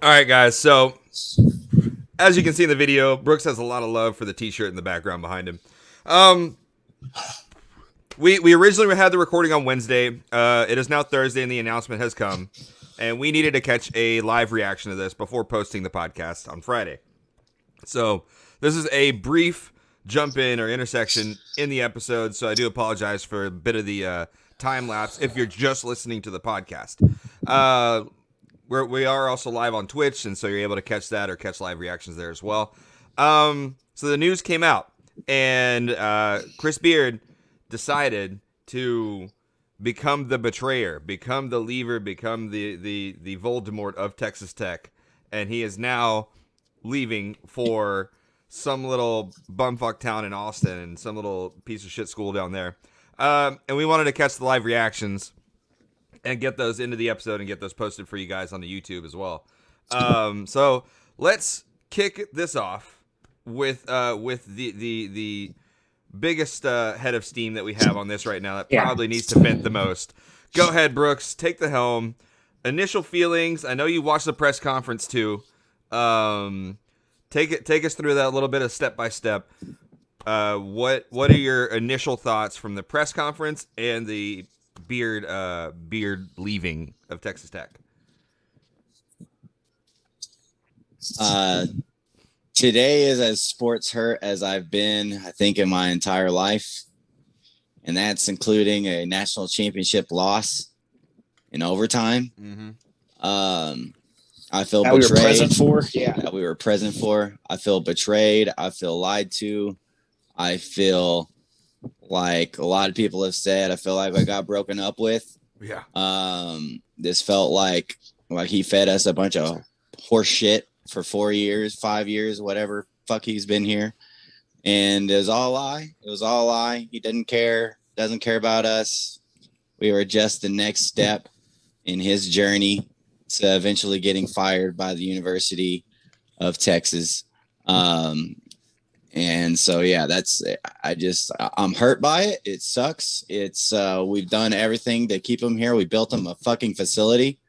All right, guys. So, as you can see in the video, Brooks has a lot of love for the T-shirt in the background behind him. Um, we originally had the recording on Wednesday. It is now Thursday, and the announcement has come, and we needed to catch a live reaction to this before posting the podcast on Friday. So, this is a brief jump in or intersection in the episode. So, I do apologize for a bit of the time lapse if you're just listening to the podcast. We are also live on Twitch, and so you're able to catch that or catch live reactions there as well. So the news came out, and Chris Beard decided to become the betrayer, become the leaver, become the Voldemort of Texas Tech, and he is now leaving for some little bumfuck town in Austin and some little piece of shit school down there. And we wanted to catch the live reactions and get those into the episode and get those posted for you guys on the YouTube as well. So let's kick this off with the biggest head of steam that we have on this right now that probably needs to vent the most. Go ahead, Brooks. Take the helm. Initial feelings. I know you watched the press conference too. Take us through that a little bit of step by step. What are your initial thoughts from the press conference and the Beard leaving of Texas Tech? Today is as sports hurt as I've been, I think, in my entire life. And that's including a national championship loss in overtime. Mm-hmm. I feel that betrayed. We were present for. That we were present for. I feel betrayed. I feel lied to. I feel like a lot of people have said, I feel like I got broken up with. Yeah. This felt like he fed us a bunch of horse shit for 4 years, 5 years, whatever fuck he's been here. And it was all a lie. It was all a lie. He doesn't care about us. We were just the next step in his journey to eventually getting fired by the University of Texas. And so, yeah, I'm hurt by it. It sucks. It's, we've done everything to keep him here. We built him a fucking facility.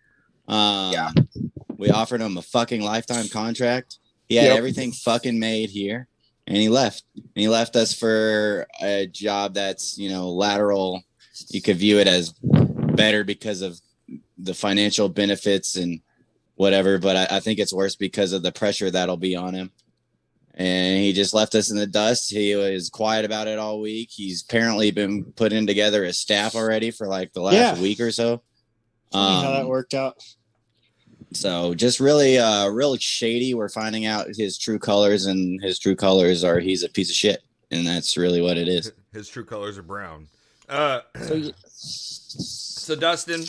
We offered him a fucking lifetime contract. He had everything fucking made here, and he left. And he left us for a job that's, lateral. You could view it as better because of the financial benefits and whatever, but I think it's worse because of the pressure that'll be on him. And he just left us in the dust. He was quiet about it all week. He's apparently been putting together a staff already for like the last week or so. Funny how that worked out. So just really shady. We're finding out his true colors, and his true colors are he's a piece of shit. And that's really what it is. His true colors are brown. So Dustin,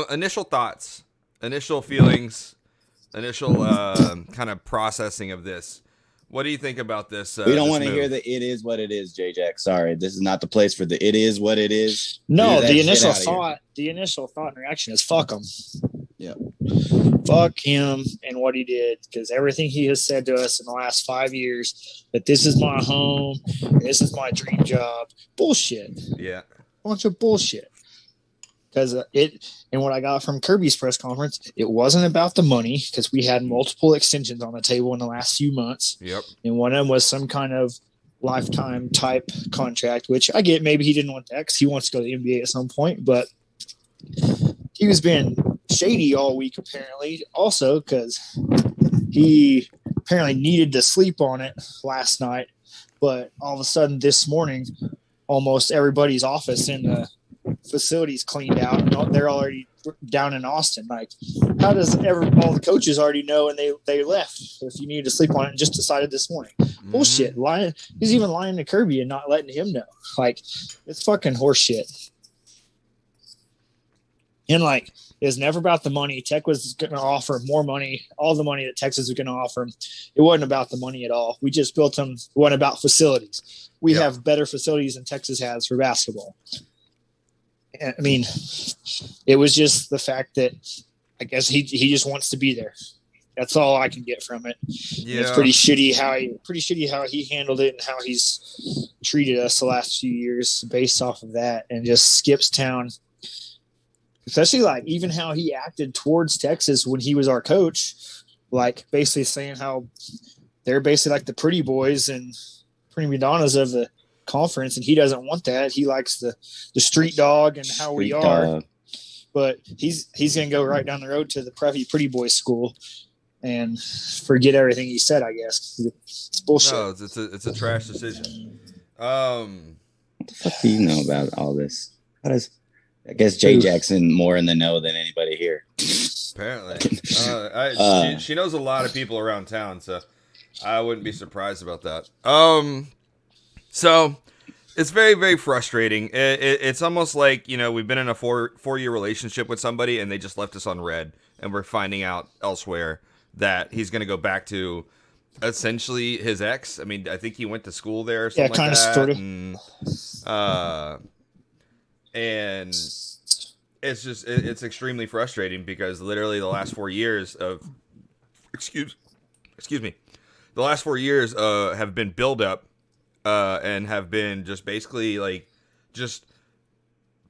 initial thoughts, initial feelings, initial kind of processing of this. What do you think about this? We don't want to hear the "it is what it is," J-Jack. Sorry, this is not the place for the "it is what it is." No, the initial thought and reaction is fuck him. Yeah, fuck him and what he did, because everything he has said to us in the last 5 years that this is my home, this is my dream job, bullshit. Yeah, bunch of bullshit. Because and what I got from Kirby's press conference, it wasn't about the money, because we had multiple extensions on the table in the last few months. Yep. And one of them was some kind of lifetime type contract, which I get. Maybe he didn't want that because he wants to go to the NBA at some point, but he was being shady all week, apparently, also because he apparently needed to sleep on it last night. But all of a sudden this morning, almost everybody's office in the facilities cleaned out, and they're already down in Austin. Like, how does all the coaches already know, and they left if you needed to sleep on it and just decided this morning? Bullshit. Lying. He's even lying to Kirby and not letting him know. Like, it's fucking horseshit. And like, it was never about the money. Tech was going to offer more money, all the money that Texas was going to offer him. It wasn't about the money at all. We just built them. It wasn't about facilities. We have better facilities than Texas has for basketball. I mean, it was just the fact that I guess he just wants to be there. That's all I can get from it. Yeah. It's pretty shitty how he handled it and how he's treated us the last few years based off of that, and just skips town. especially like even how he acted towards Texas when he was our coach, like basically saying how they're basically like the pretty boys and pretty Madonnas of the conference, and he doesn't want that. He likes the street dog and how we are. But he's going to go right down the road to the preppy pretty boy school and forget everything he said, I guess. It's bullshit. No, it's a trash decision. What the fuck do you know about all this? I guess Jay Jackson more in the know than anybody here. Apparently. She knows a lot of people around town, so I wouldn't be surprised about that. So it's very, very frustrating. It's almost like, we've been in a four-year relationship with somebody and they just left us on red, and we're finding out elsewhere that he's going to go back to essentially his ex. I mean, I think he went to school there or something like that. Sort of. And it's just, it's extremely frustrating because literally the last 4 years of, excuse me, the last 4 years have been build up and have been just basically like just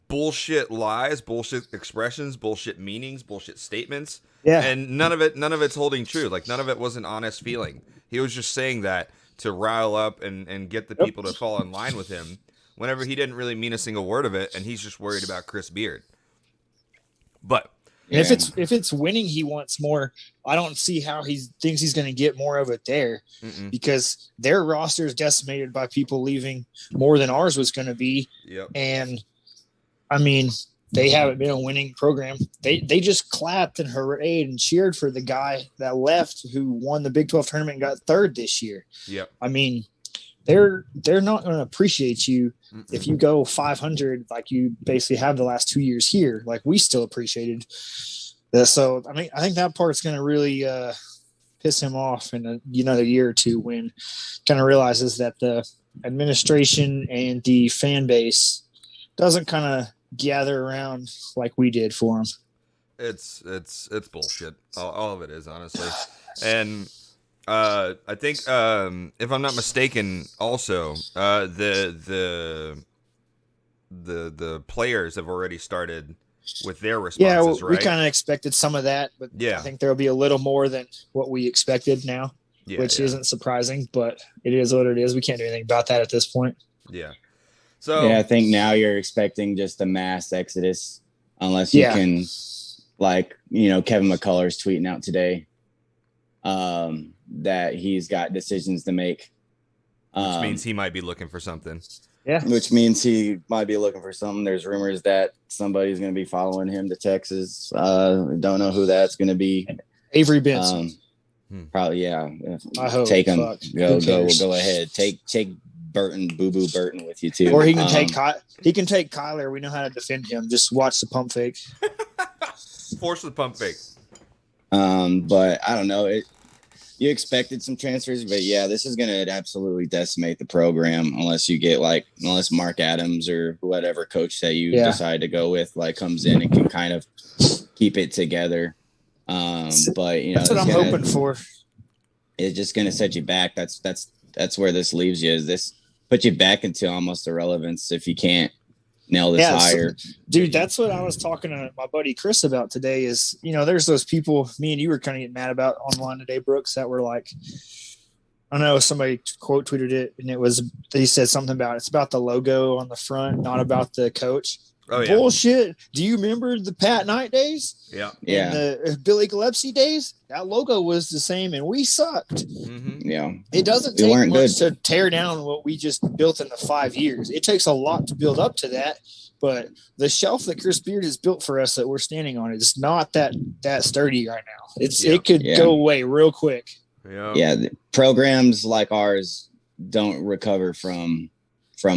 bullshit lies, bullshit expressions, bullshit meanings, bullshit statements. Yeah. And none of it's holding true. Like none of it was an honest feeling. He was just saying that to rile up and get the people to fall in line with him whenever he didn't really mean a single word of it, and he's just worried about Chris Beard. But if it's winning, he wants more. I don't see how he thinks he's going to get more of it there, because their roster is decimated by people leaving more than ours was going to be. Yep. And I mean, they haven't been a winning program. They just clapped and hooray and cheered for the guy that left who won the Big 12 tournament and got third this year. Yep. I mean, they're not going to appreciate you if you go 500 like you basically have the last 2 years here. Like we still appreciated that. So I mean, I think that part's going to really piss him off in another year or two when kind of realizes that the administration and the fan base doesn't kind of gather around like we did for him. It's bullshit. All of it is, honestly. And I think if I'm not mistaken, also the players have already started with their responses. We kind of expected some of that, but I think there'll be a little more than what we expected now, which isn't surprising, but it is what it is. We can't do anything about that at this point. Yeah. So I think now you're expecting just a mass exodus, unless you can, like, Kevin McCullers tweeting out today that he's got decisions to make. Which means he might be looking for something. Yeah. Which means he might be looking for something. There's rumors that somebody's going to be following him to Texas. Don't know who that's going to be. Avery Benson. Probably, yeah. I hope. Take him. Go ahead. Take Burton, Boo Boo Burton with you too. Or he can take Kyler. We know how to defend him. Just watch the pump fake. Force the pump fake. But I don't know. You expected some transfers, but this is going to absolutely decimate the program unless you get unless Mark Adams or whatever coach that you decide to go with comes in and can kind of keep it together. But that's what I'm hoping for. It's just going to set you back. That's where this leaves you. Is this put you back into almost irrelevance if you can't nail this higher. Dude, that's what I was talking to my buddy Chris about today is, there's those people me and you were kind of getting mad about online today, Brooks, that were like, I know somebody quote tweeted it and he said something about it's about the logo on the front, not about the coach. Oh, yeah. Bullshit. Do you remember the Pat Knight days? Yeah. Yeah. The Billy Gillespie days? That logo was the same and we sucked. Mm-hmm. Yeah. It doesn't take much to tear down what we just built in the 5 years. It takes a lot to build up to that. But the shelf that Chris Beard has built for us that we're standing on is not that sturdy right now. It could go away real quick. Yeah. Yeah. The programs like ours don't recover from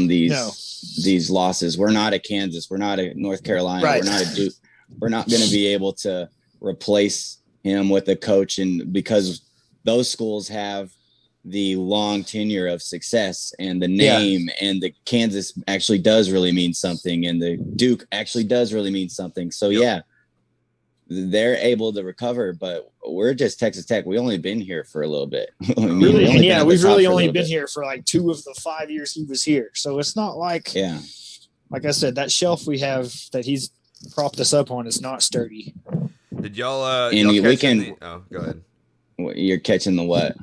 these losses. We're not a Kansas. We're not a North Carolina. Right. We're not a Duke. We're not going to be able to replace him with a coach. And because those schools have the long tenure of success and the name and the Kansas actually does really mean something. And the Duke actually does really mean something. So they're able to recover, but we're just Texas Tech. We only been here for a little bit. we've really only been here for like 2 of the 5 years he was here. So it's not like, like I said, that shelf we have that he's propped us up on is not sturdy. Did y'all? And y'all we catch can- oh, go ahead. You're catching the what?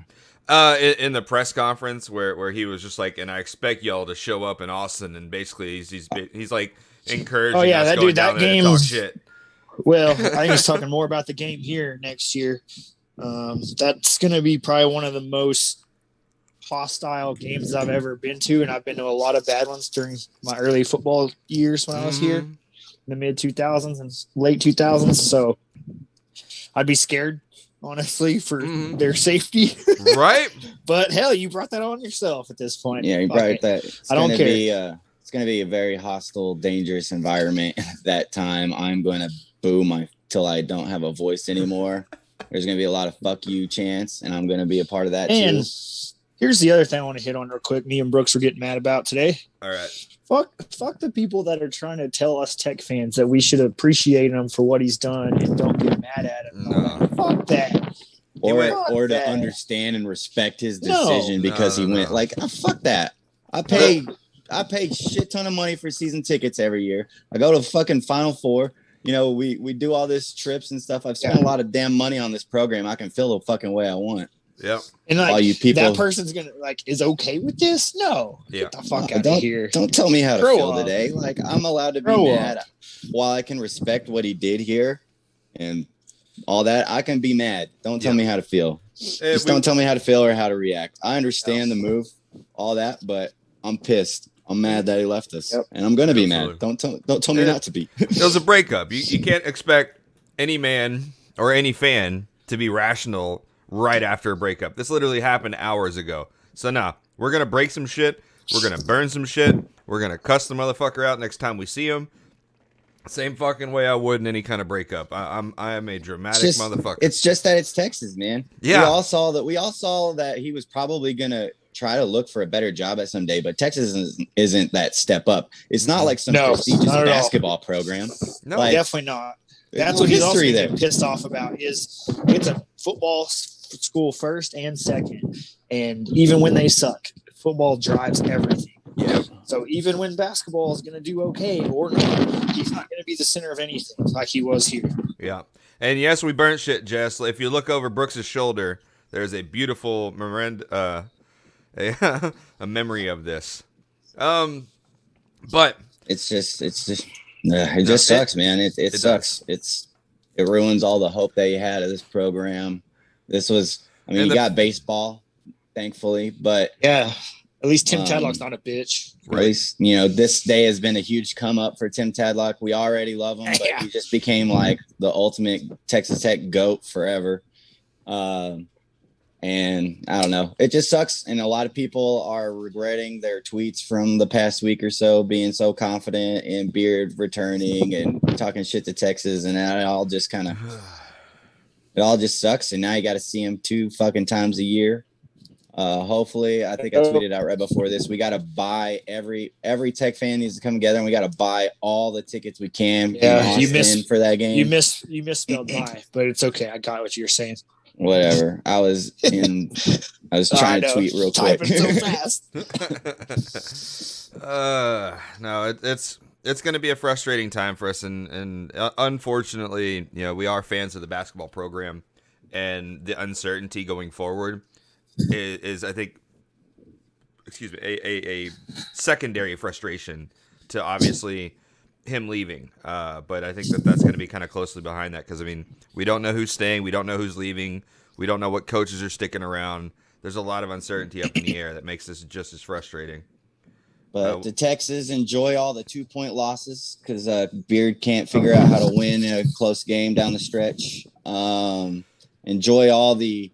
In the press conference where he was just like, and I expect y'all to show up in Austin, and basically he's like encouraging Oh, yeah, us that going dude, down that there to talk game's- shit. Well, I think he's talking more about the game here next year. That's going to be probably one of the most hostile games I've ever been to, and I've been to a lot of bad ones during my early football years when I was here in the mid 2000s and late 2000s. So I'd be scared, honestly, for their safety. Right? But hell, you brought that on yourself at this point. Yeah, you Fuck brought it. that. It's I don't gonna care. Be, it's going to be a very hostile, dangerous environment at that time. I'm going to boo till I don't have a voice anymore. There's going to be a lot of fuck you chants, and I'm going to be a part of that And too. here's the other thing I want to hit on real quick. Me and Brooks were getting mad about today. All right. Fuck the people that are trying to tell us Tech fans that we should appreciate him for what he's done and don't get mad at him. No. Fuck that. Or Fuck to that. understand and respect his No. decision because No, he went no. like, fuck that. I pay shit ton of money for season tickets every year. I go to fucking Final Four. You know, we do all this trips and stuff. I've spent a lot of damn money on this program. I can feel the fucking way I want. Yep. And like All you people- that person's gonna is okay with this? No. Yeah. Get the fuck out of here. Don't tell me how to Grow feel up. today. Like, I'm allowed to be Grow mad. up. While I can respect what he did here and all that, I can be mad. Don't tell me how to feel. Just don't tell me how to feel or how to react. I understand the move, all that, but I'm pissed. I'm mad that he left us, and I'm gonna be mad. Don't tell me not to be. It was a breakup. You can't expect any man or any fan to be rational right after a breakup. This literally happened hours ago. So nah, we're gonna break some shit. We're gonna burn some shit. We're gonna cuss the motherfucker out next time we see him. Same fucking way I would in any kind of breakup. I am a dramatic motherfucker. It's just that it's Texas, man. Yeah. We all saw that he was probably gonna try to look for a better job at some day, but Texas isn't that step up. It's not like some prestigious not at all. basketball program. No, like, Definitely not. there's That's no what he's also history getting there. pissed off about is it's a football school first and second. And even when they suck, football drives everything. Yeah. So even when basketball is going to do okay or not, he's not going to be the center of anything like he was here. Yeah. And yes, we burnt shit, Jess. If you look over Brooks's shoulder, there's a beautiful a memory of this. But it just sucks, man. It sucks. It ruins all the hope that you had of this program. This was, you got baseball, thankfully, but yeah, at least Tim Tadlock's not a bitch. At least, this day has been a huge come up for Tim Tadlock. We already love him, but he just became like the ultimate Texas Tech GOAT forever. And I don't know. It just sucks. And a lot of people are regretting their tweets from the past week or so, being so confident in Beard returning and talking shit to Texas. And it all just sucks. And now you got to see him 2 fucking times a year. Hopefully, I think I tweeted out right before this. We got to buy every Tech fan needs to come together, and we got to buy all the tickets we can. Yeah, you missed for that game. You misspelled buy, but it's okay. I got what you're saying. Whatever. I was trying to tweet real quick. Typing so fast. No, it's going to be a frustrating time for us, and unfortunately, we are fans of the basketball program, and the uncertainty going forward is I think, a secondary frustration to obviously him leaving. But I think that's going to be kind of closely behind that because, we don't know who's staying. We don't know who's leaving. We don't know what coaches are sticking around. There's a lot of uncertainty up in the air that makes this just as frustrating. But the Texans enjoy all the 2-point losses because Beard can't figure out how to win in a close game down the stretch. Enjoy all the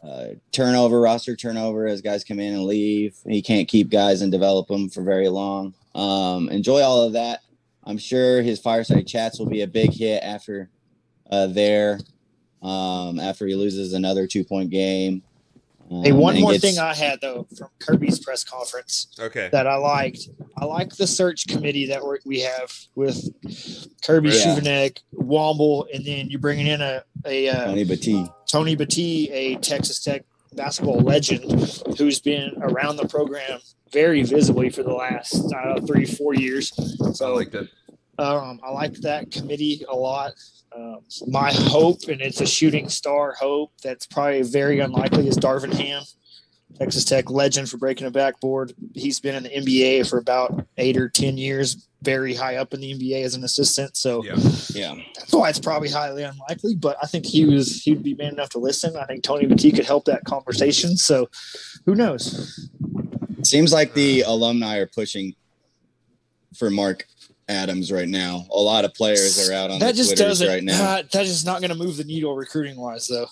roster turnover as guys come in and leave. He can't keep guys and develop them for very long. Enjoy all of that. I'm sure his fireside chats will be a big hit after after he loses another 2-point game. Hey, one more thing I had though from Kirby's press conference. Okay. That I liked. I like the search committee that we have with Kirby Shuvanek, Womble, and then you're bringing in a Tony Battie, a Texas Tech basketball legend who's been around the program very visibly for the last 3-4 years. So I like that. I like that committee a lot. My hope, and it's a shooting star hope, that's probably very unlikely, is Darvin Ham, Texas Tech legend for breaking a backboard. He's been in the NBA for about 8 or 10 years, very high up in the NBA as an assistant. So Yeah. that's why it's probably highly unlikely. But I think he'd be man enough to listen. I think Tony McKee could help that conversation. So who knows? Seems like the alumni are pushing for Mark Adams right now. A lot of players are out on That the just Twitters doesn't. right now. That is not going to move the needle recruiting wise, though.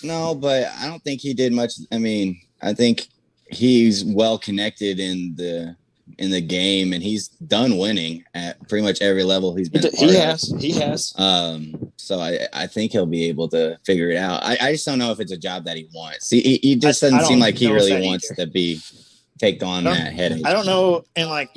No, but I don't think he did much. I mean, I think he's well connected in the game, and he's done winning at pretty much every level he's been. He has. So I think he'll be able to figure it out. I just don't know if it's a job that he wants. He just doesn't seem like he really wants to take on that headache. I don't know, and at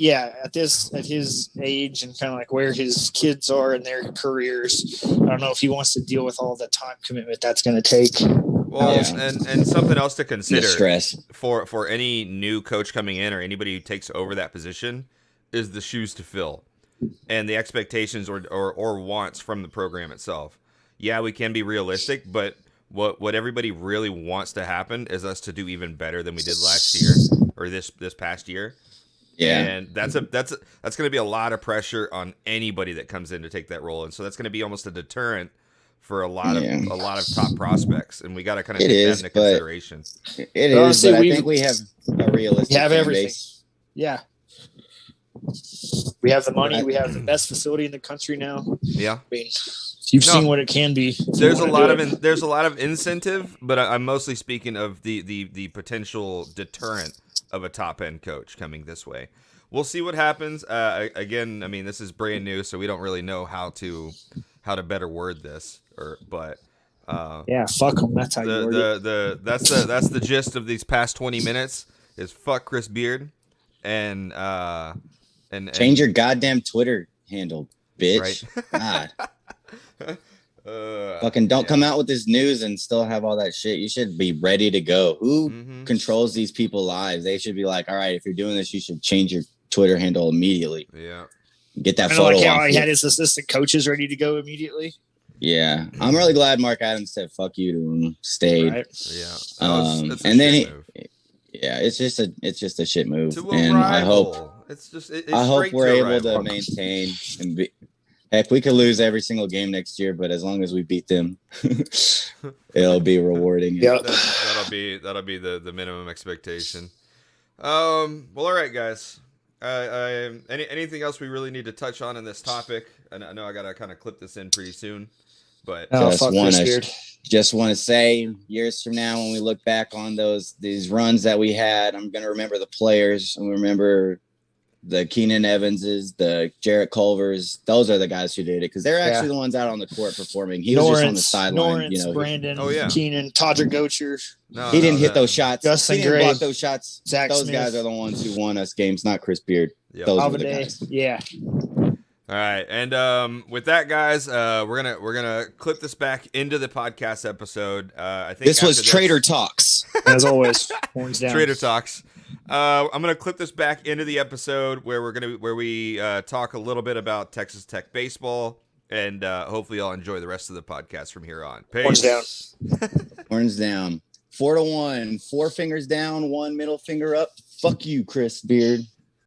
his age and kind of like where his kids are in their careers, I don't know if he wants to deal with all the time commitment that's going to take. Well, and something else to consider stress for any new coach coming in or anybody who takes over that position is the shoes to fill and the expectations or wants from the program itself. Yeah, we can be realistic, but what everybody really wants to happen is us to do even better than we did last year or this past year. Yeah. And that's going to be a lot of pressure on anybody that comes in to take that role. And so that's going to be almost a deterrent for a lot of top prospects, and we got to kind of take that into consideration. It is, but I think we have a realistic everything. base. Yeah. We have the money. We have the best facility in the country now. Yeah. I mean, you've seen what it can be. There's a lot of incentive, but I'm mostly speaking of the potential deterrent of a top end coach coming this way. We'll see what happens. Again, I mean, this is brand new, so we don't really know how to better word this, but fuck them. That's how you word it. That's the gist of these past 20 minutes is fuck Chris Beard and change your goddamn Twitter handle, bitch. Right. God. Fucking don't come out with this news and still have all that shit. You should be ready to go. Who controls these people's lives? They should be like, all right, if you're doing this, you should change your Twitter handle immediately. Yeah. Get that photo like how off he had his assistant coaches ready to go immediately. Yeah. I'm really glad Mark Adams said fuck you to him, stayed. Right. Yeah. And then it's just a shit move. And I hope we're able to maintain and be. Heck, we could lose every single game next year, but as long as we beat them, it'll be rewarding. Yeah, that'll be the minimum expectation. Well, all right, guys. Anything else we really need to touch on in this topic? And I know I gotta kind of clip this in pretty soon, but just want to say, years from now, when we look back on these runs that we had, I'm gonna remember the players and remember the Keenan Evanses, the Jarrett Culvers. Those are the guys who did it because they're actually the ones out on the court performing. He was just on the sideline. Brandon, Keenan, Todrick Gocher. He didn't hit those shots. Justin he didn't Gray, block those shots. Zach those Smith. guys are the ones who won us games, not Chris Beard. Yep. Those were the guys. Yeah. All right, and with that, guys, we're gonna clip this back into the podcast episode. I think this was Trader Talks, as always. Horns down. Trader Talks. I'm gonna clip this back into the episode where we talk a little bit about Texas Tech baseball, and hopefully y'all enjoy the rest of the podcast from here on. Peace. Horns down. Horns down. 4-1. 4 fingers down. 1 middle finger up. Fuck you, Chris Beard.